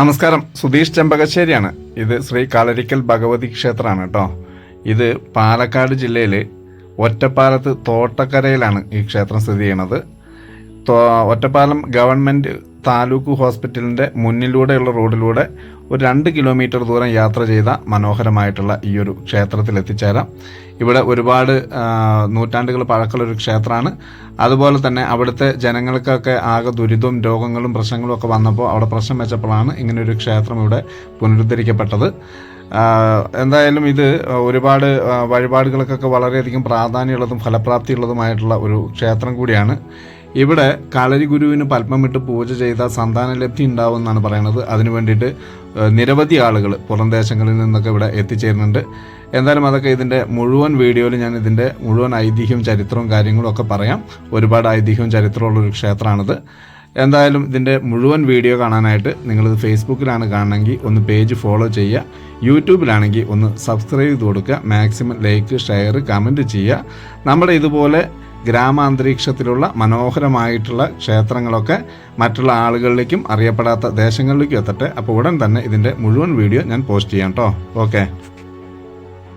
നമസ്കാരം, സുധീഷ് ചെമ്പകശ്ശേരിയാണ്. ഇത് ശ്രീ കാലരിക്കൽ ഭഗവതി ക്ഷേത്രമാണ് കേട്ടോ. ഇത് പാലക്കാട് ജില്ലയിൽ ഒറ്റപ്പാലത്ത് തോട്ടക്കരയിലാണ് ഈ ക്ഷേത്രം സ്ഥിതി ചെയ്യുന്നത്. ഒറ്റപ്പാലം ഗവൺമെൻറ് താലൂക്ക് ഹോസ്പിറ്റലിൻ്റെ മുന്നിലൂടെയുള്ള റോഡിലൂടെ ഒരു 2 കിലോമീറ്റർ ദൂരം യാത്ര ചെയ്ത മനോഹരമായിട്ടുള്ള ഈ ഒരു ക്ഷേത്രത്തിൽ എത്തിച്ചേരാം. ഇവിടെ ഒരുപാട് നൂറ്റാണ്ടുകൾ പഴക്കമുള്ളൊരു ക്ഷേത്രമാണ്. അതുപോലെ തന്നെ അവിടുത്തെ ജനങ്ങൾക്കൊക്കെ ആകെ ദുരിതവും രോഗങ്ങളും പ്രശ്നങ്ങളും ഒക്കെ വന്നപ്പോൾ അവിടെ പ്രശ്നം വെച്ചപ്പോഴാണ് ഇങ്ങനെയൊരു ക്ഷേത്രം ഇവിടെ പുനരുദ്ധരിക്കപ്പെട്ടത്. എന്തായാലും ഇത് ഒരുപാട് വഴിപാടുകൾക്കൊക്കെ വളരെയധികം പ്രാധാന്യമുള്ളതും ഫലപ്രാപ്തിയുള്ളതുമായിട്ടുള്ള ഒരു ക്ഷേത്രം കൂടിയാണ്. ഇവിടെ കളരി ഗുരുവിന് പത്മമിട്ട് പൂജ ചെയ്ത സന്താനലബ്ധി ഉണ്ടാവും എന്നാണ് പറയുന്നത്. അതിനു വേണ്ടിയിട്ട് നിരവധി ആളുകൾ പുറം ദേശങ്ങളിൽ നിന്നൊക്കെ ഇവിടെ എത്തിച്ചേരുന്നുണ്ട്. എന്തായാലും അതൊക്കെ ഇതിൻ്റെ മുഴുവൻ വീഡിയോയിൽ ഞാൻ ഇതിൻ്റെ മുഴുവൻ ഐതിഹ്യവും ചരിത്രവും കാര്യങ്ങളും ഒക്കെ പറയാം. ഒരുപാട് ഐതിഹ്യവും ചരിത്രമുള്ളൊരു ക്ഷേത്രമാണിത്. എന്തായാലും ഇതിൻ്റെ മുഴുവൻ വീഡിയോ കാണാനായിട്ട് നിങ്ങളിത് ഫേസ്ബുക്കിലാണ് കാണണമെങ്കിൽ ഒന്ന് പേജ് ഫോളോ ചെയ്യുക. യൂട്യൂബിലാണെങ്കിൽ ഒന്ന് സബ്സ്ക്രൈബ് ചെയ്ത് കൊടുക്കുക. മാക്സിമം ലൈക്ക്, ഷെയർ, കമൻറ്റ് ചെയ്യുക. നമ്മുടെ ഇതുപോലെ ഗ്രാമാന്തരീക്ഷത്തിലുള്ള മനോഹരമായിട്ടുള്ള ക്ഷേത്രങ്ങളൊക്കെ മറ്റുള്ള ആളുകളിലേക്കും അറിയപ്പെടാത്ത ദേശങ്ങളിലേക്കും എത്തട്ടെ. അപ്പോൾ ഉടൻ തന്നെ ഇതിൻ്റെ മുഴുവൻ വീഡിയോ ഞാൻ പോസ്റ്റ് ചെയ്യാം കേട്ടോ. ഓക്കെ.